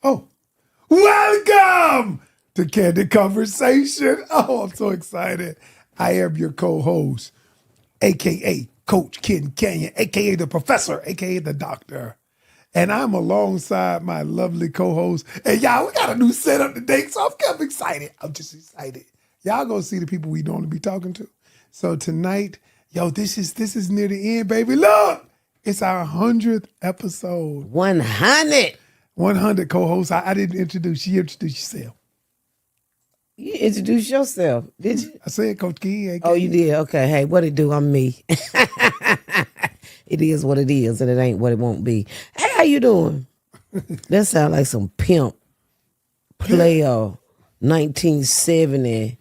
Oh, welcome to Candid Conversation. Oh, I'm so excited. I am your co-host, a.k.a. Coach Ken Canyon, a.k.a. the professor, a.k.a. the doctor. And I'm alongside my lovely co-host. And y'all, we got a new setup today, so I'm kind of excited. I'm just excited. Y'all gonna see the people we normally be talking to. So tonight, yo, this is near the end, baby. Look, it's our 100th episode. 100. 100 co-hosts. I didn't introduce you. Introduce yourself. You introduced yourself, did you? I said Coach Key. Oh, you did? Okay. Hey, what it do? I'm me. It is what it is, and it ain't what it won't be. Hey, how you doing? That sound like some pimp player 1970.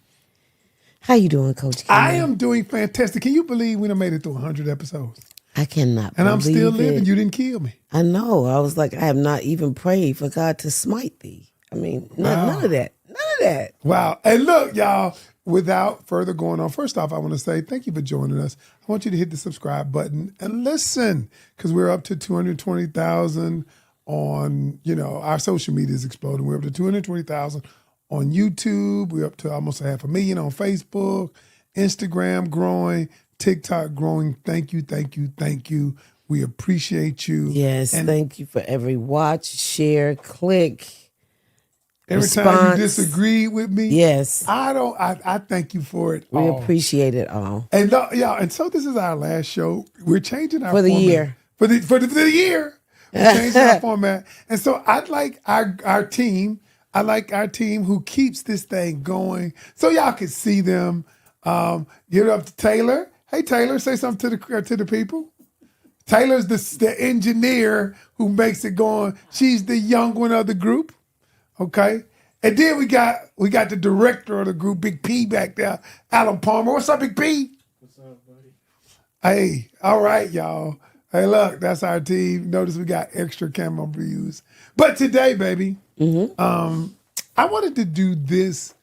How you doing, Coach Key? I am doing fantastic. Can you believe we done made it through 100 episodes? I cannot And believe I'm still living. it. You didn't kill me. I know. I was like, I have not even prayed for God to smite thee. I mean, none of that. None of that. Wow. And look, y'all, without further going on, first off, I want to say thank you for joining us. I want you to hit the subscribe button and listen, because we're up to 220,000 on, our social media is exploding. We're up to 220,000 on YouTube. We're up to almost 500,000 on Facebook, Instagram growing, TikTok growing. Thank you, thank you, thank you. We appreciate you. Yes, and thank you for every watch, share, click. Every time you disagree with me, yes, I thank you for it. We appreciate it all. And and so this is our last show. We're changing our for the format. year. For the year. We're changing our format. And so I'd like our team. I like our team who keeps this thing going. So y'all can see them. Give it up to Taylor. Hey Taylor, say something to the people. Taylor's the engineer who makes it going. She's the young one of the group. Okay. And then we got the director of the group, Big P, back there, Alan Palmer. What's up, Big P? What's up, buddy? Hey, all right, y'all. Hey, look, that's our team. Notice we got extra camera views. But today, baby, I wanted to do this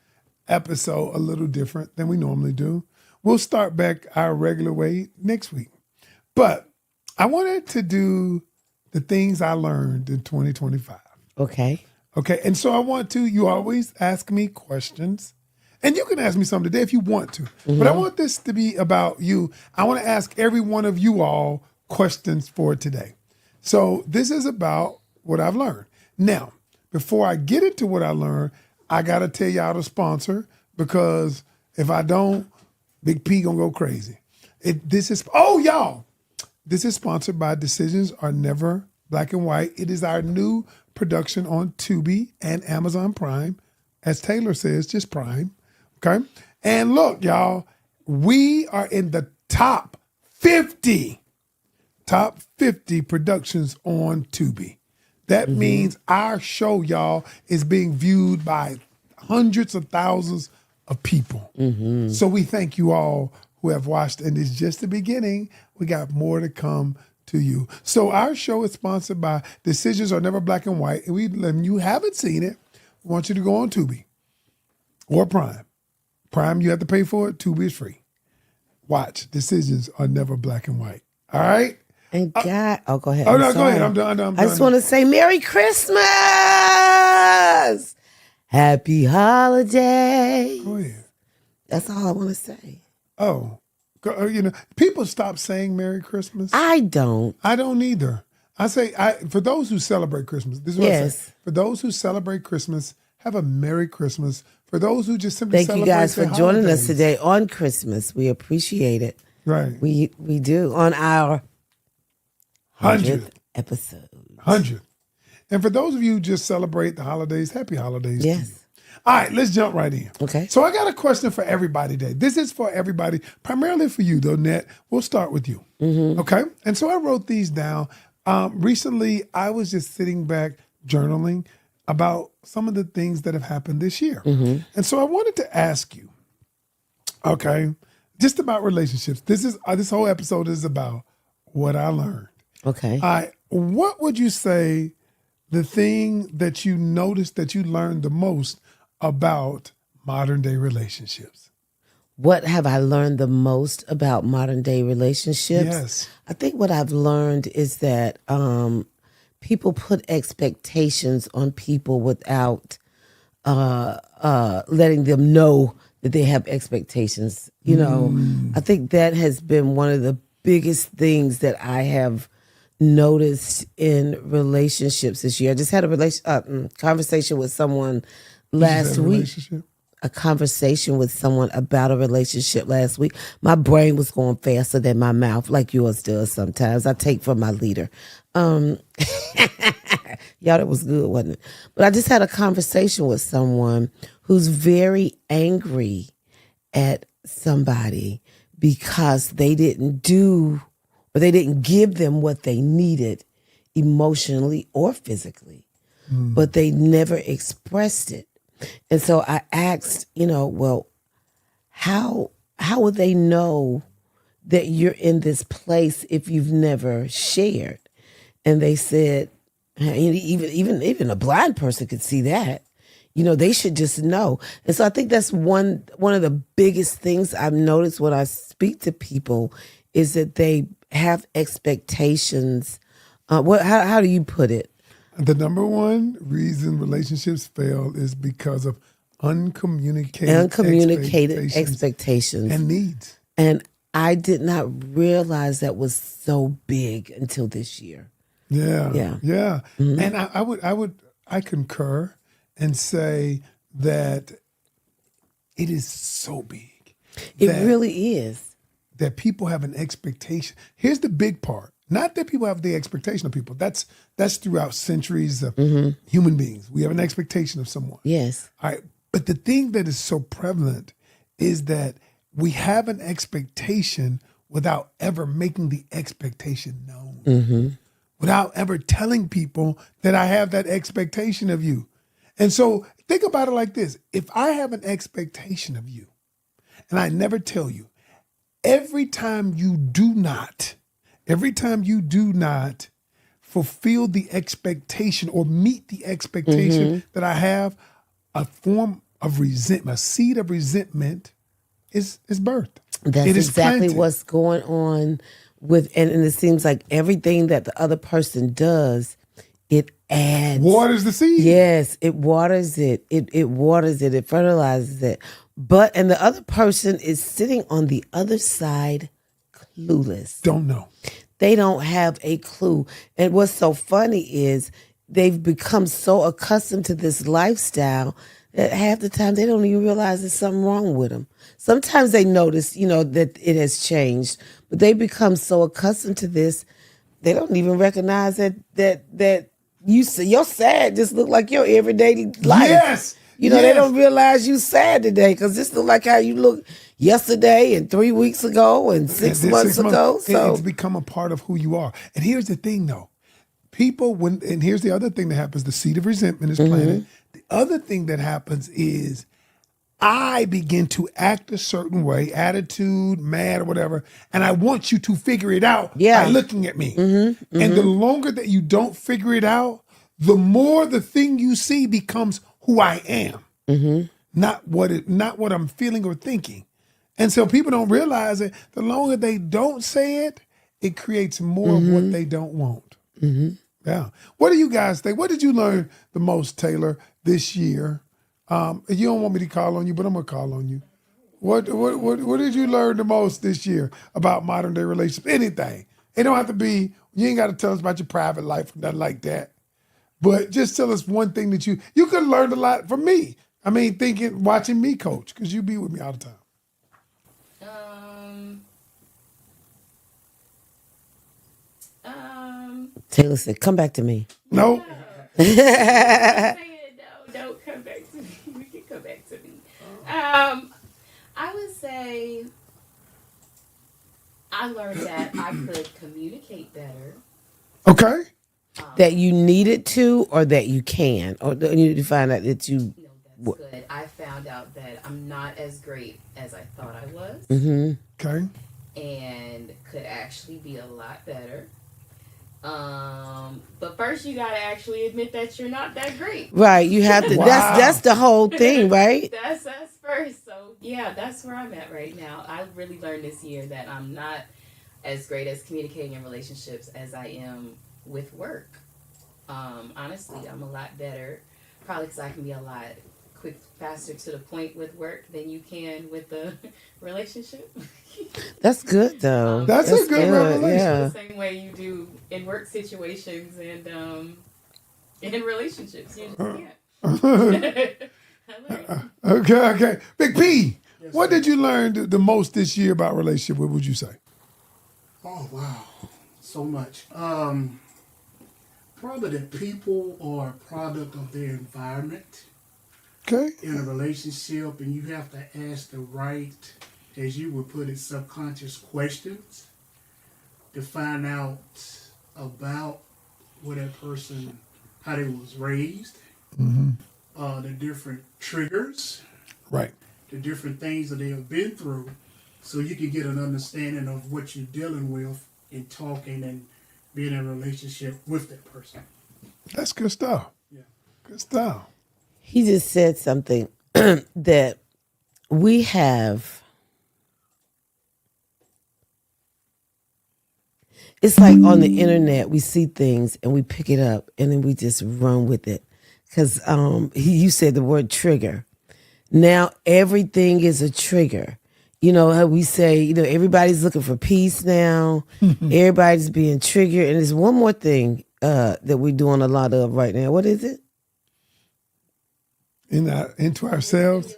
episode a little different than we normally do. We'll start back our regular way next week. But I wanted to do the things I learned in 2025. Okay. Okay, and so you always ask me questions, and you can ask me some today if you want to, but I want this to be about you. I want to ask every one of you all questions for today. So this is about what I've learned. Now, before I get into what I learned, I got to tell y'all to sponsor, because if I don't, Big P gonna go crazy. This is sponsored by Decisions Are Never Black and White. It is our new production on Tubi and Amazon Prime. As Taylor says, just Prime. Okay? And look, y'all, we are in the top 50 productions on Tubi. That means our show, y'all, is being viewed by hundreds of thousands of people. So we thank you all who have watched, and it's just the beginning. We got more to come to you. So our show is sponsored by Decisions Are Never Black and White. And if you haven't seen it, we want you to go on Tubi or Prime. Prime, you have to pay for it. Tubi is free. Watch Decisions Are Never Black and White. All right? And God, go ahead. Oh, no, go ahead. I'm done. I just want to say Merry Christmas. Happy holiday. Go ahead. That's all I want to say. Oh, people stop saying Merry Christmas. I don't. I don't either. I say, for those who celebrate Christmas, this is what I say. For those who celebrate Christmas, have a Merry Christmas. For those who just simply Thank you guys for joining us today on Christmas. We appreciate it. Right. We do on our 100th episode. 100th. And for those of you who just celebrate the holidays, happy holidays. Yes. All right, let's jump right in. Okay. So I got a question for everybody today. This is for everybody, primarily for you, though, Nat. We'll start with you. Okay? And so I wrote these down. Recently, I was just sitting back journaling about some of the things that have happened this year. And so I wanted to ask you, okay, just about relationships. This whole episode is about what I learned. Okay. All right, what would you say the thing that you noticed that you learned the most about modern day relationships? What have I learned the most about modern day relationships? Yes. I think what I've learned is that people put expectations on people without letting them know that they have expectations. You know, I think that has been one of the biggest things that I have noticed in relationships this year. I just had a conversation with someone last week. Relationship? A conversation with someone about a relationship last week. My brain was going faster than my mouth, like yours does sometimes. I take from my leader. Y'all, that was good, wasn't it? But I just had a conversation with someone who's very angry at somebody because they didn't do or they didn't give them what they needed emotionally or physically, but they never expressed it. And so I asked, well, how would they know that you're in this place if you've never shared? And they said, even a blind person could see that. They should just know. And so I think that's one of the biggest things I've noticed when I speak to people is that they have expectations. How do you put it? The number one reason relationships fail is because of uncommunicated expectations and needs. And I did not realize that was so big until this year. Yeah. Mm-hmm. And I concur and say that it is so big. It really is. That people have an expectation. Here's the big part. Not that people have the expectation of people. That's throughout centuries of human beings. We have an expectation of someone. Yes. All right. But the thing that is so prevalent is that we have an expectation without ever making the expectation known. Without ever telling people that I have that expectation of you. And so think about it like this. If I have an expectation of you and I never tell you, every time you do not fulfill the expectation or meet the expectation that I have, a form of resentment, a seed of resentment is birthed. That's exactly what's going on with, and it seems like everything that the other person does, it adds. Waters the seed. Yes, it waters it. It waters it. It fertilizes it. And the other person is sitting on the other side clueless. Don't know. They don't have a clue. And what's so funny is they've become so accustomed to this lifestyle that half the time they don't even realize there's something wrong with them. Sometimes they notice, that it has changed, but they become so accustomed to this, they don't even recognize that your sad just look like your everyday life. Yes. They don't realize you sad today because this look like how you look yesterday and 3 weeks ago and 6 months ago. So it's become a part of who you are. And here's the thing, though. And here's the other thing that happens. The seed of resentment is planted. The other thing that happens is I begin to act a certain way, attitude, mad or whatever, and I want you to figure it out by looking at me. And the longer that you don't figure it out, the more the thing you see becomes who I am, not what I'm feeling or thinking. And so people don't realize it. The longer they don't say it, it creates more of what they don't want. Yeah. What do you guys think? What did you learn the most, Taylor, this year? You don't want me to call on you, but I'm gonna call on you. What did you learn the most this year about modern day relationships? Anything. It don't have to be. You ain't got to tell us about your private life or nothing like that. But just tell us one thing that you could have learned a lot from me. I mean, watching me coach, because you be with me all the time. Taylor said, "Come back to me." No. No, don't come back to me. You can come back to me. I would say I learned that I could communicate better. Okay. That you needed to, or that you can, or you need to find out that you. No, that's good. I found out that I'm not as great as I thought I was. Okay. And could actually be a lot better. But first you gotta actually admit that you're not that great. Right, you have to. Wow. That's the whole thing, right? That's first. So yeah, that's where I'm at right now. I really learned this year that I'm not as great as communicating in relationships as I am with work. Honestly, I'm a lot better, probably because I can be a lot faster to the point with work than you can with the relationship. That's good though. That's a good revelation. The Yeah. same way you do in work situations and in relationships. You just can't. I learned. Okay. Big P, Yes, what sir. did you learn the most this year about relationship? What would you say? Oh wow, so much. Probably that people are a product of their environment Okay. in a relationship, and you have to ask the right, as you would put it, subconscious questions to find out about where that person, how they was raised, the different triggers, Right. the different things that they have been through, so you can get an understanding of what you're dealing with in talking and being in a relationship with that person. That's good stuff. Yeah. Good stuff. He just said something that we have. It's like on the internet, we see things and we pick it up and then we just run with it. Because you said the word trigger. Now everything is a trigger. You know how we say, everybody's looking for peace now. Everybody's being triggered. And there's one more thing that we're doing a lot of right now. What is it? Into ourselves.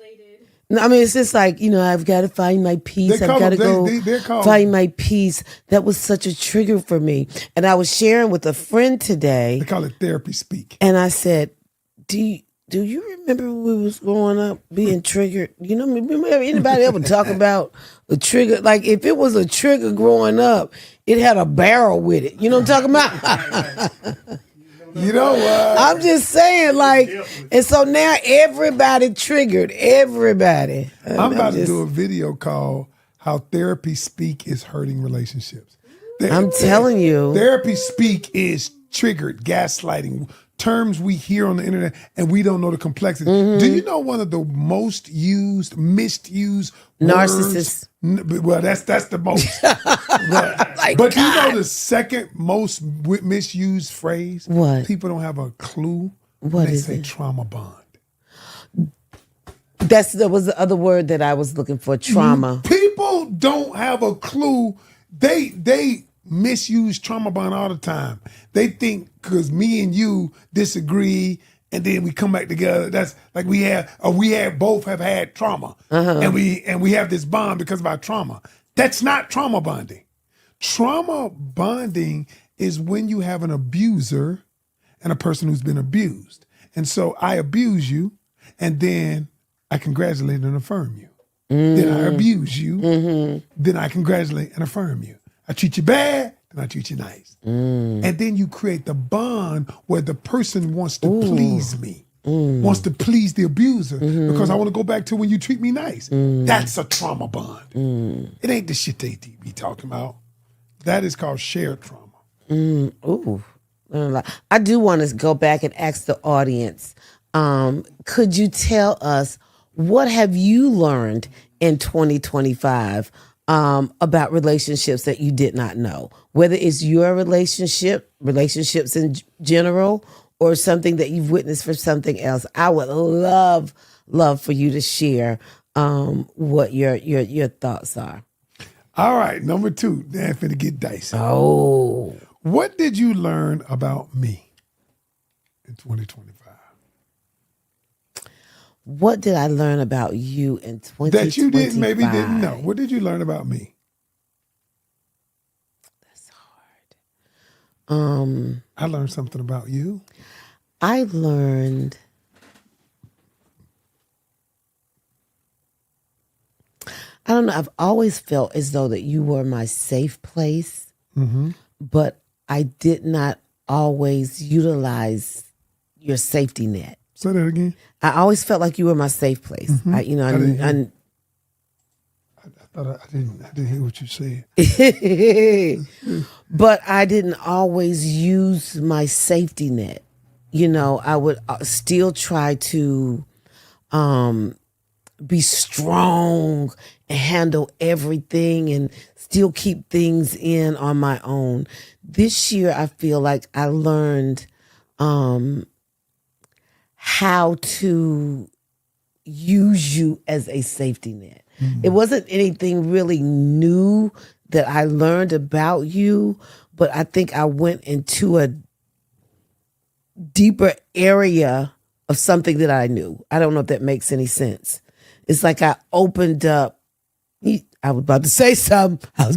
No, I mean, it's just like, I've got to find my peace. I've got to go they're called- find my peace. That was such a trigger for me. And I was sharing with a friend today. They call it therapy speak. And I said, do you remember when we was growing up being triggered? Remember anybody ever talk about a trigger? Like if it was a trigger growing up, it had a barrel with it. You know what I'm talking about? You know what? I'm just saying, and so now everybody triggered. Everybody. I'm about to do a video called How Therapy Speak is Hurting Relationships. I'm telling you. Therapy speak is triggered, gaslighting, terms we hear on the internet and we don't know the complexity. Do you know one of the most misused Narcissists. Well, that's the most. But do you know the second most misused phrase? What? People don't have a clue. What they is say it? trauma bond. That was the other word that I was looking for. Trauma. People don't have a clue. They misuse trauma bond all the time. They think because me and you disagree and then we come back together. That's like we both have had trauma, and we have this bond because of our trauma. That's not trauma bonding. Trauma bonding is when you have an abuser and a person who's been abused, and so I abuse you, and then I congratulate and affirm you. Then I abuse you. Then I congratulate and affirm you. I treat you bad, then I treat you nice. And then you create the bond where the person wants to please me, wants to please the abuser because I want to go back to when you treat me nice. That's a trauma bond. It ain't the shit they be talking about. That is called shared trauma. Ooh. I do want to go back and ask the audience, could you tell us what have you learned in 2025 about relationships that you did not know? Whether it's your relationships in general, or something that you've witnessed for something else. I would love for you to share what your thoughts are. All right, number 2. Then finna get dicey. Oh. What did you learn about me in 2025? What did I learn about you in 2025? That you maybe didn't know. What did you learn about me? That's hard. I learned something about you. I learned I don't know. I've always felt as though that you were my safe place, but I did not always utilize your safety net. Say that again. I always felt like you were my safe place. I thought I didn't hear what you said. But I didn't always use my safety net. I would still try to be strong and handle everything and still keep things in on my own. This year, I feel like I learned how to use you as a safety net. It wasn't anything really new that I learned about you, but I think I went into a deeper area of something that I knew. I don't know if that makes any sense. It's like I opened up. I was about to say something. Oh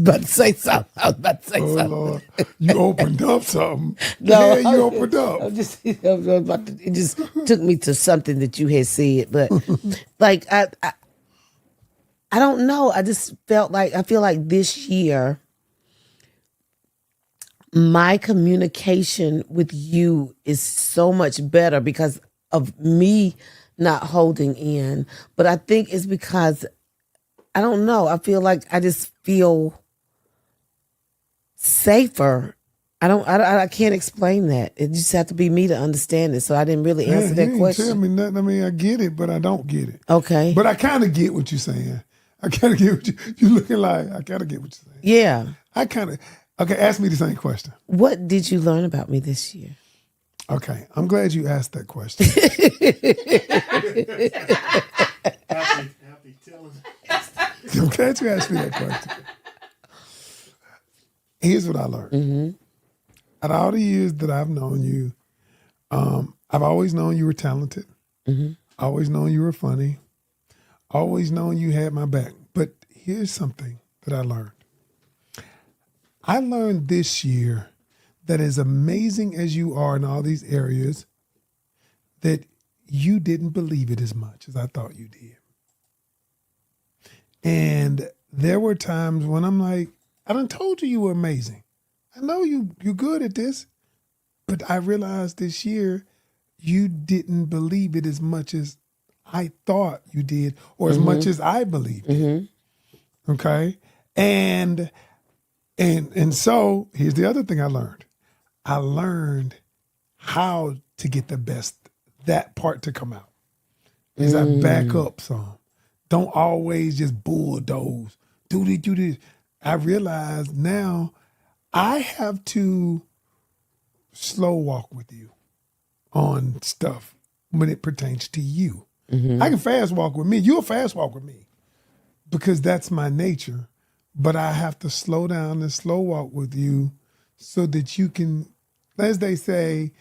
Lord, you opened up something. No, Yeah, you opened up. It just took me to something that you had said, but like I don't know. I feel like this year my communication with you is so much better because of me not holding in. But I think it's because I don't know. I feel like I just feel safer. I can't explain that. It just have to be me to understand it. So I didn't really answer you that ain't question. Tell me nothing. I mean, I get it, but I don't get it. Okay. But I kind of get what you're saying. I kind of get what you're looking like. I kind of get what you're saying. Yeah. Okay, ask me the same question. What did you learn about me this year? Okay, I'm glad you asked that question. I'm glad you asked me that question. Here's what I learned. Out of all the years that I've known you, I've always known you were talented. Always known you were funny. Always known you had my back. But here's something that I learned. I learned this year that as amazing as you are in all these areas, that you didn't believe it as much as I thought you did. And there were times when I'm like, I done told you were amazing. I know you're good at this. But I realized this year you didn't believe it as much as I thought you did, or as much as I believed it. Okay? And so here's the other thing I learned. I learned how to get that part to come out. Is I back up some. Don't always just bulldoze. Do this. I realize now I have to slow walk with you on stuff when it pertains to you. I can fast walk with me. You'll fast walk with me because that's my nature. But I have to slow down and slow walk with you so that you can, as they say,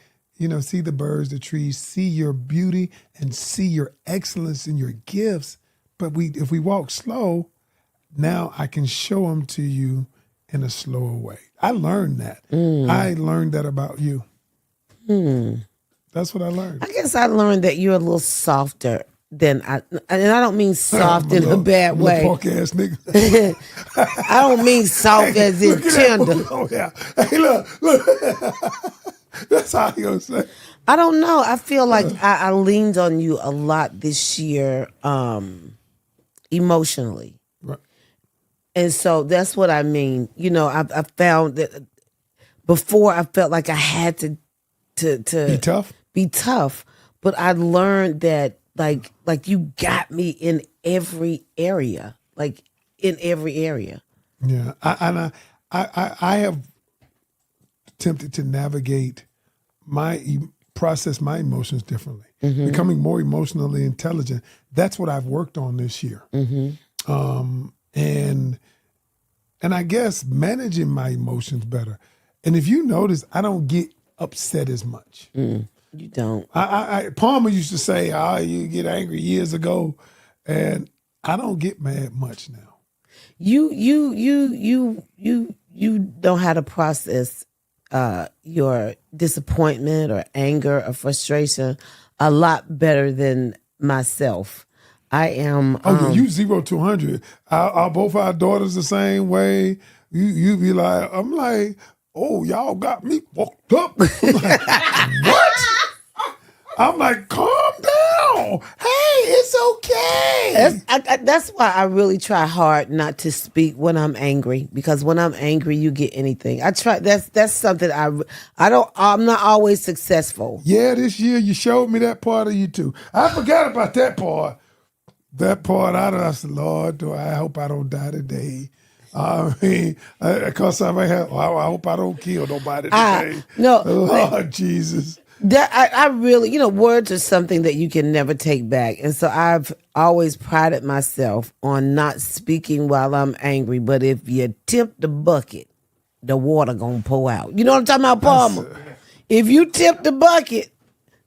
see the birds, the trees, see your beauty and see your excellence in your gifts. But if we walk slow, now I can show them to you in a slower way. I learned that. I learned that about you. That's what I learned. I guess I learned that you're a little softer than and I don't mean soft in a bad way. Punk ass nigga. I don't mean soft as in tender. Oh yeah. Hey, look. That's how you gonna say. I don't know. I feel like I leaned on you a lot this year, emotionally. Right. And so that's what I mean. I found that before I felt like I had to be tough, but I learned that like you got me in every area, Yeah, I have attempted to navigate process my emotions differently, becoming more emotionally intelligent. That's what I've worked on this year, and I guess managing my emotions better. And if you notice, I don't get upset as much. You don't. Palmer used to say, you get angry years ago, and I don't get mad much now. You know how to process your disappointment or anger or frustration a lot better than myself. I am. You 0 to 100. Both our daughters the same way. You be like, I'm like, oh, y'all got me fucked up. I'm like, what? I'm like, calm down. Hey, it's okay. That's why I really try hard not to speak when I'm angry, because when I'm angry, you get anything. I try. That's something I'm not always successful. Yeah, this year you showed me that part of you too. I forgot about that part. I said, Lord, I hope I don't die today. I mean, because I hope I don't kill nobody today. No, Lord Jesus. I really, words are something that you can never take back. And so I've always prided myself on not speaking while I'm angry. But if you tip the bucket, the water gonna pour out. You know what I'm talking about, Palmer? If you tip the bucket,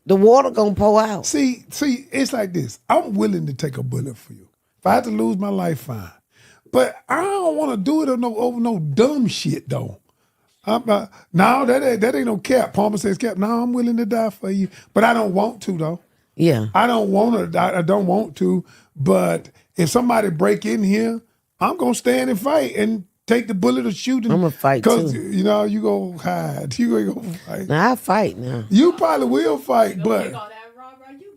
the water gonna pour out. See, it's like this. I'm willing to take a bullet for you. If I have to lose my life, fine. But I don't want to do it over no dumb shit, though. No, that ain't no cap. Palmer says cap. No, I'm willing to die for you. But I don't want to, though. Yeah. I don't want to die. I don't want to. But if somebody break in here, I'm going to stand and fight and take the bullet or shoot him. I'm going to fight, Because, too. you go hide. You going to go fight. Now, I fight now. You probably will fight, but... You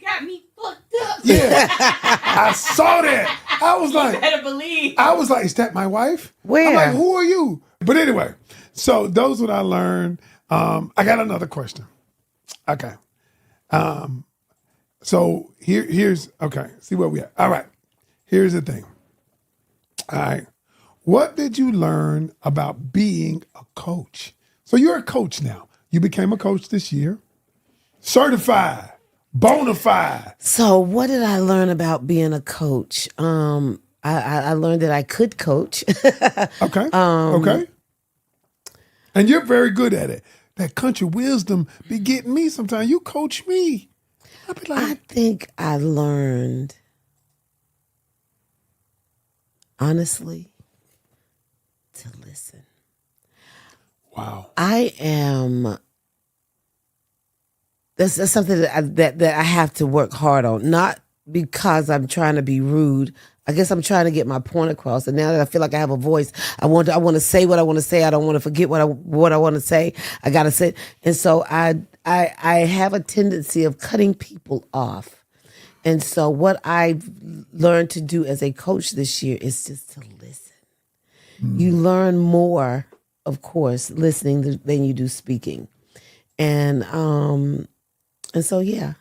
got me fucked up. Yeah, I saw that. I was like... Better believe. I was like, is that my wife? Where? I'm like, who are you? But anyway, so those what I learned. I got another question. Okay. So here's okay. See where we at. All right. Here's the thing. All right. What did you learn about being a coach? So you're a coach now. You became a coach this year. Certified, bona fide. So what did I learn about being a coach? I learned that I could coach. Okay. Okay. And you're very good at it. That country wisdom be getting me sometimes. You coach me. I be like, I think I learned, honestly, to listen. wow. I am. That's something that I have to work hard on. Not because I'm trying to be rude. I guess I'm trying to get my point across. And now that I feel like I have a voice, I want to say what I want to say. I don't want to forget what I want to say. I gotta say. And so I have a tendency of cutting people off. And so what I've learned to do as a coach this year is just to listen. You learn more, of course, listening than you do speaking. And so, yeah.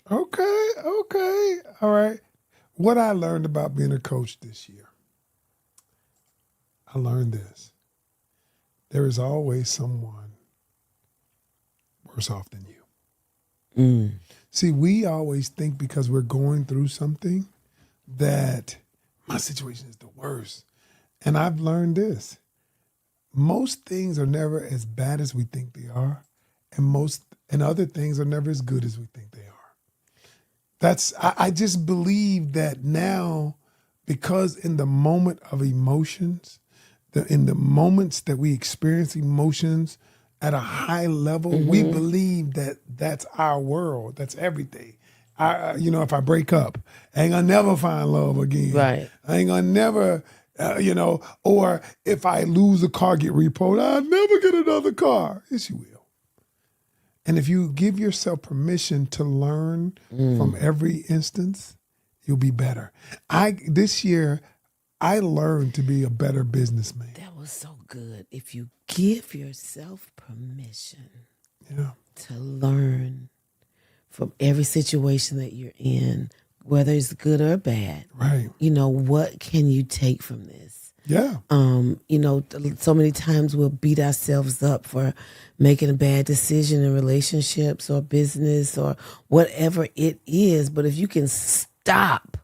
Okay. All right. What I learned about being a coach this year, I learned this. There is always someone worse off than you. See, we always think because we're going through something that my situation is the worst. And I've learned this. Most things are never as bad as we think they are. And other things are never as good as we think they are. I just believe that now, because in the moment of emotions, in the moments that we experience emotions at a high level, we believe that that's our world. That's everything. If I break up, I ain't gonna never find love again. Right. I ain't gonna never, or if I lose a car, get repoed, I'll never get another car. Yes, you will. And if you give yourself permission to learn from every instance, you'll be better. This year, I learned to be a better businessman. That was so good. If you give yourself permission to learn from every situation that you're in, whether it's good or bad, Right. What can you take from this? Yeah. So many times we'll beat ourselves up for making a bad decision in relationships or business or whatever it is. But if you can stop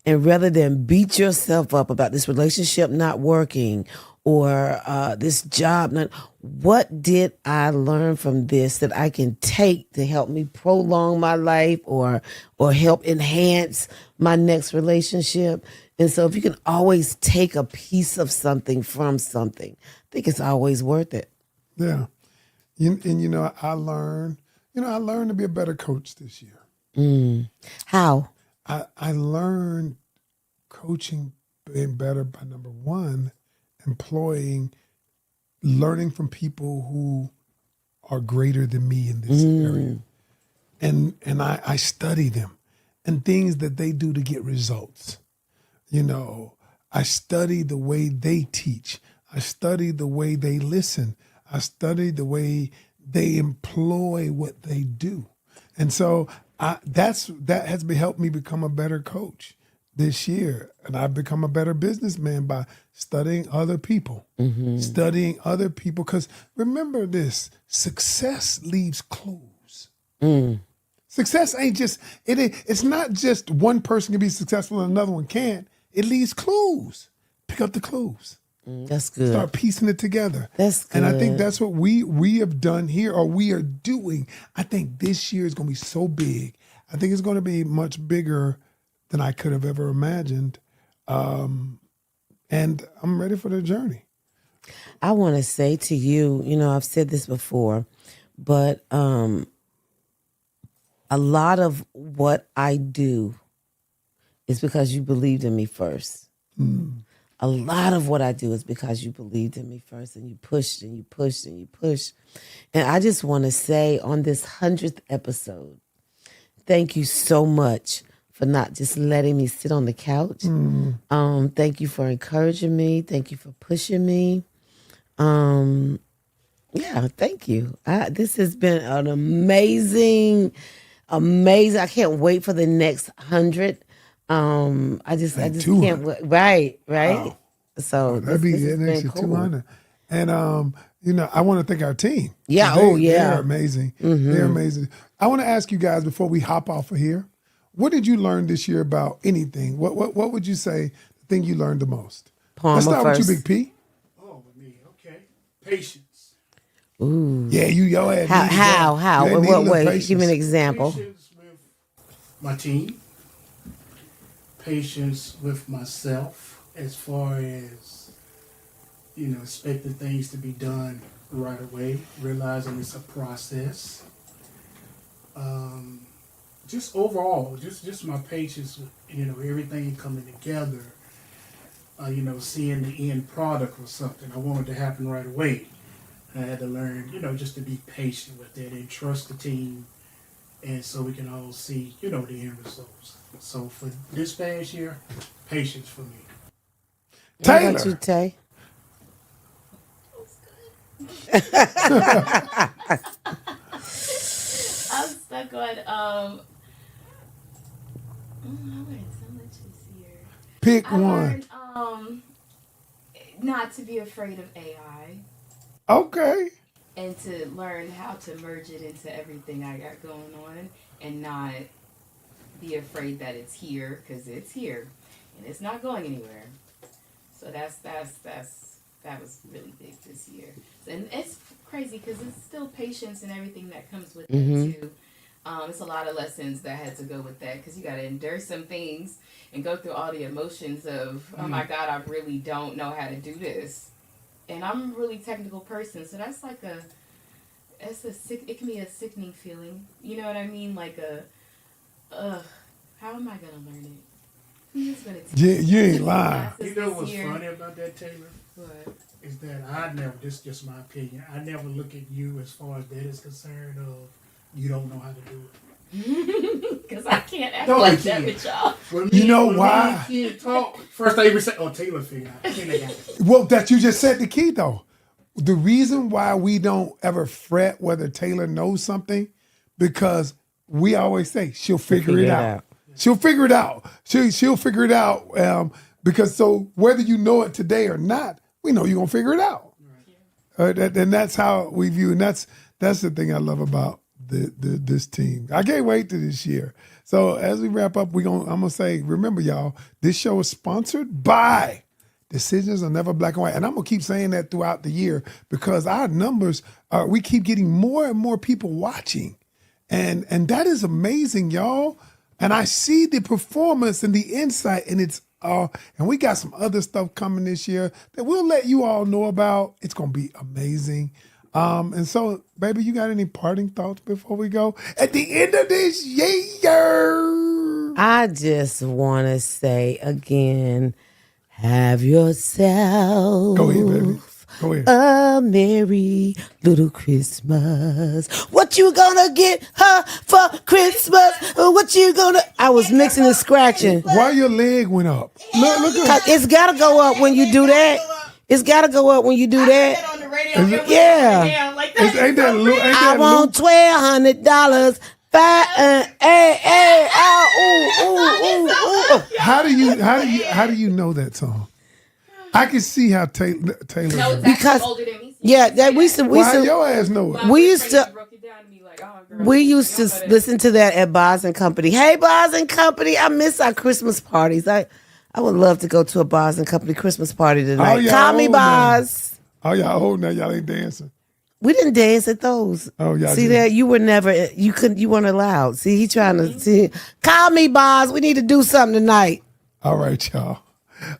and rather than beat yourself up about this relationship not working or this job, what did I learn from this that I can take to help me prolong my life or help enhance my next relationship? And so if you can always take a piece of something from something, I think it's always worth it. Yeah. I learned to be a better coach this year. How? I learned coaching being better by, number one, learning from people who are greater than me in this area. And I study them and things that they do to get results. I study the way they teach. I study the way they listen. I study the way they employ what they do. And so that has helped me become a better coach this year. And I've become a better businessman by studying other people. Studying other people. Because remember this, success leaves clues. Success ain't just it's not just one person can be successful and another one can't. It leaves clues. Pick up the clues. That's good. Start piecing it together. That's good. And I think that's what we have done here, or we are doing. I think this year is going to be so big. I think it's going to be much bigger than I could have ever imagined. And I'm ready for the journey. I want to say to you, I've said this before, but a lot of what I do is because you believed in me first. A lot of what I do is because you believed in me first, and you pushed and you pushed and you pushed. And I just want to say on this 100th episode, thank you so much for not just letting me sit on the couch. Thank you for encouraging me. Thank you for pushing me. Yeah, thank you. This has been an amazing. I can't wait for the next 100. I just can't wait. Right. Wow. So that'd be this has an been extra cool. 200. And I want to thank our team. Yeah. They're amazing. They're amazing. I want to ask you guys before we hop off of here, what did you learn this year about anything? What would you say the thing you learned the most? Palmer Let's start first. with you, Big P. Oh, with me, okay. Patience. Ooh. Yeah, your ass. How? You In need a what little way? patience. Give me an example. Patience with my team. Patience with myself, as far as, expecting things to be done right away, realizing it's a process. Just overall, just my patience with, everything coming together, seeing the end product or something. I wanted to happen right away. I had to learn, just to be patient with it and trust the team, and so we can all see, the end results. So for this past year, patience for me. What Taylor. about you, Tay? I'm stuck on I learned so much this year. Pick I one. learned not to be afraid of AI, Okay. and to learn how to merge it into everything I got going on, and not be afraid that it's here, because it's here and it's not going anywhere. So that was really big this year. And it's crazy because it's still patience and everything that comes with it too. It's a lot of lessons that had to go with that, because you got to endure some things and go through all the emotions of, oh my God, I really don't know how to do this. And I'm a really technical person, so that's like it can be a sickening feeling. You know what I mean? Like how am I going to learn it? Who's going to teach me? You ain't lying. You know what's funny about that, Taylor? What? Is that this is just my opinion, I never look at you as far as that is concerned of you don't know how to do it. Because I can't act No, like I that can't. with y'all. You know when why? Me and Kid talk, first thing we say, oh, Taylor figured out. Taylor got it. Well, that you just said the key though. The reason why we don't ever fret whether Taylor knows something, because we always say she'll figure it out. She'll figure it out. She'll figure it out. Because so whether you know it today or not, we know you're gonna figure it out. Right. And that's how we view, and that's the thing I love about this team. I can't wait to this year. So as we wrap up, I'm gonna say, remember y'all, this show is sponsored by Decisions Are Never Black and White. And I'm gonna keep saying that throughout the year, because our numbers we keep getting more and more people watching. And that is amazing, y'all. And I see the performance and the insight, and it's and we got some other stuff coming this year that we'll let you all know about. It's gonna be amazing. And so, baby, you got any parting thoughts before we go? At the end of this year, I just want to say again, have yourself go ahead, baby. Go ahead. a merry little Christmas. What you gonna get her for Christmas? What you gonna... I was mixing and scratching. Why your leg went up? Look at It's gotta go up when you do that. It's gotta go up when you do that. On the radio, Yeah. like ain't that Luke? Ain't I that want $1,200. Ooh. How do you know that song? I can see how Taylor. No, it's Because- actually older than me. Yeah, that we used to Why your ass know it? we used to down to me like, oh, girl. We used to you don't know listen to that at Bars and Company. Hey, Bars and Company, I miss our Christmas parties. I would love to go to a Bars and Company Christmas party tonight. y'all Call me old now. Bars. Oh, y'all old now. Y'all ain't dancing. We didn't dance at those. Oh, y'all See did. that? You were never, you weren't allowed. See, he trying to see. Call me, Bars. We need to do something tonight. All right, y'all.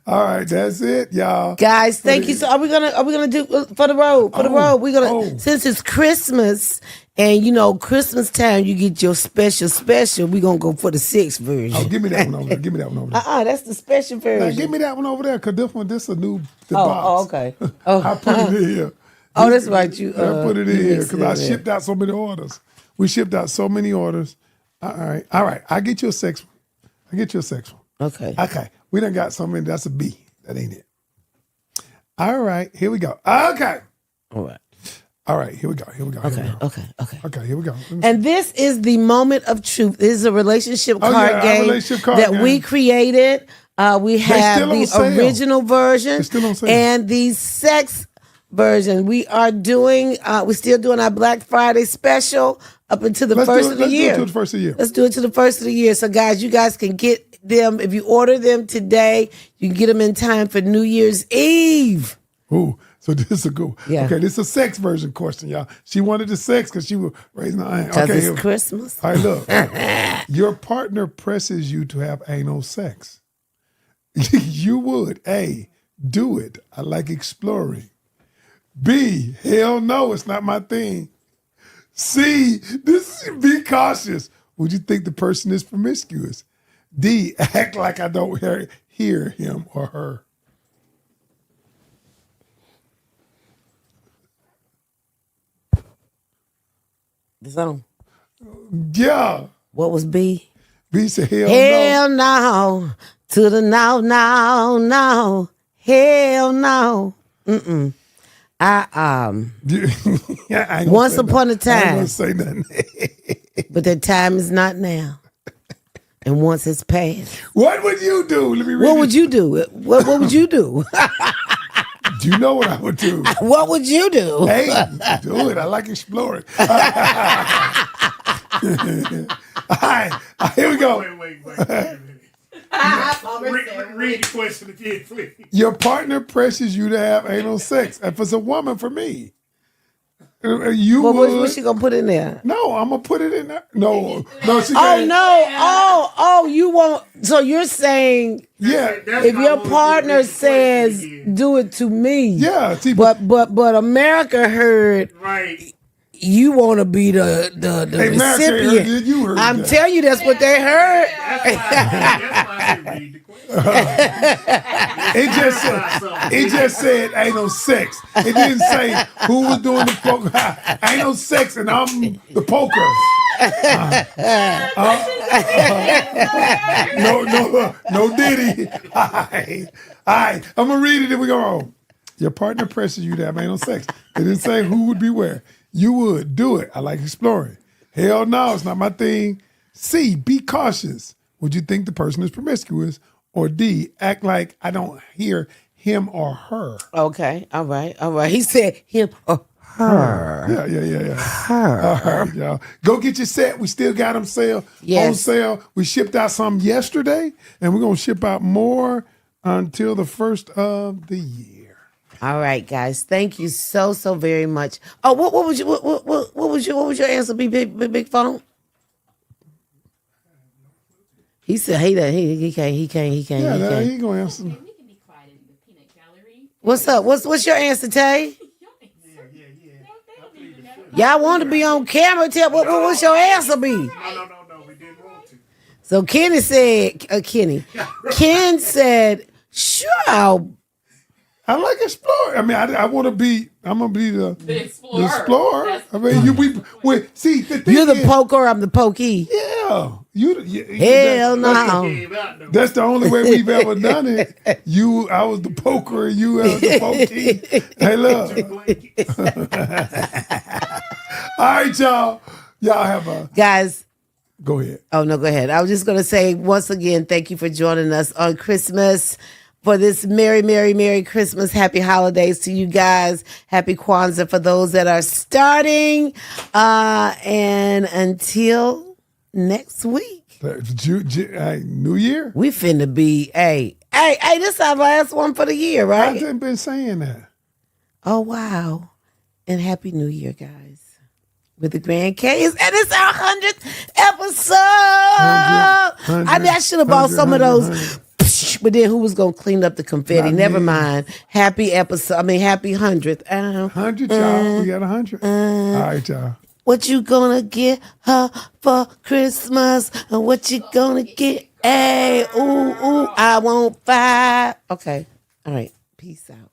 All right, that's it, y'all. Guys, thank you. So are we gonna do for the road? For the road, we're gonna since it's Christmas and Christmas time, you get your special. We're gonna go for the 6th version. Oh, give me that one over there. Give me that one over there. That's the special Now, version. give me that one over there, cause this a new box. Oh, okay. Oh, I put it in here. oh, that's right. I put it in you here mixed because I it in. shipped out so many orders. We shipped out so many orders. All right. I get you a 6th one. Okay. We done got so many. That's a B. That ain't it. All right. Here we go. Okay. All right. Here we go. Okay. Here we go. And this is the moment of truth. This is a relationship Oh, card yeah, our game relationship card that game. we created. We have still on the sale. original version They're still on sale. and the sex version. We are doing. We're still doing our Black Friday special up until the first of the year. Let's do it to the first of the year. Let's do it to the first of the year. So, guys, you guys can get them. If you order them today, you can get them in time for New Year's Eve. Ooh, so this is a good one. Yeah. Okay, this is a sex version question, y'all. She wanted the sex because she was raising her hand. Because Okay, it's here- Christmas. All right, look. Your partner presses you to have anal sex. You would, A, do it. I like exploring. B, hell no, it's not my thing. C, be cautious. Would you think the person is promiscuous? D, act like I don't hear him or her. The song. Yeah. What was B? B said, hell no. Hell no. To the no. Hell no. Mm-mm. I ain't gonna Once say upon a nothing. I ain't time. gonna say nothing. But that time is not now. And once it's past. What would you do? Let me read What it. would you do? What would you do? Do you know what I would do? What would you do? Hey, do it. I like exploring. All right, here we go. Wait a minute. Read the question again, please. Your partner pressures you to have anal sex. If it's a woman, for me, you What would. she gonna put in there? No, I'm gonna put it in there. No, she Oh can't. no! Oh, you won't. So you're saying Yeah, That's if why I your wanted to partner read the question says again. do it to me, yeah. See, but America heard Right. you want to be the Hey, America heard recipient. it, you heard I'm that. telling you, that's what they heard. That's why I didn't read the question. It just said ain't no sex. It didn't say who was doing the poker. Ain't no sex, and I'm the poker. No Diddy. All right. I'm gonna read it and we go home. Your partner presses you to have anal sex. It didn't say who would be where. You would do it. I like exploring. Hell no, it's not my thing. C, be cautious. Would you think the person is promiscuous? Or D, act like I don't hear him or her. Okay, all right. He said him or her. Yeah. Her. All right, y'all. Go get your set. We still got them on Yes. sale. We shipped out some yesterday, and we're going to ship out more until the first of the year. All right, guys. Thank you so very much. Oh, what was your answer? Be big phone. He said, "Hey, he can't." Yeah, he ain't going to answer. We can be quiet in the peanut gallery. What's up? What's your answer, Tay? Y'all want to be on camera? Tell what's your answer be? No, we didn't want to. So Kenny said, Ken said, sure. I like exploring. I mean, I'm going to be the explorer. explorer. That's- I mean, see, the thing You're the is, poker, I'm the pokey. Yeah. Hell no. Gave out though. That's the only way we've ever done it. I was the poker, and you was the pokey. Hey, look. All right, y'all. Y'all have a... Guys, Go ahead. oh no, go ahead. I was just going to say once again, thank you for joining us on Christmas. for this Merry, Merry, Merry Christmas. Happy holidays to you guys. Happy Kwanzaa for those that are starting. And until next week. New Year? We finna be, hey, this is our last one for the year, I right? haven't been saying that. Oh, wow. And Happy New Year, guys. With the Grand Canyons. And it's our 100th episode. I should have bought some of those. But then who was going to clean up the confetti? Not Never me. mind. Happy 100th. 100, y'all. We got 100. All right, y'all. What you gonna get her for Christmas? And what you gonna get? Hey, ooh, I want 5. Okay. All right. Peace out.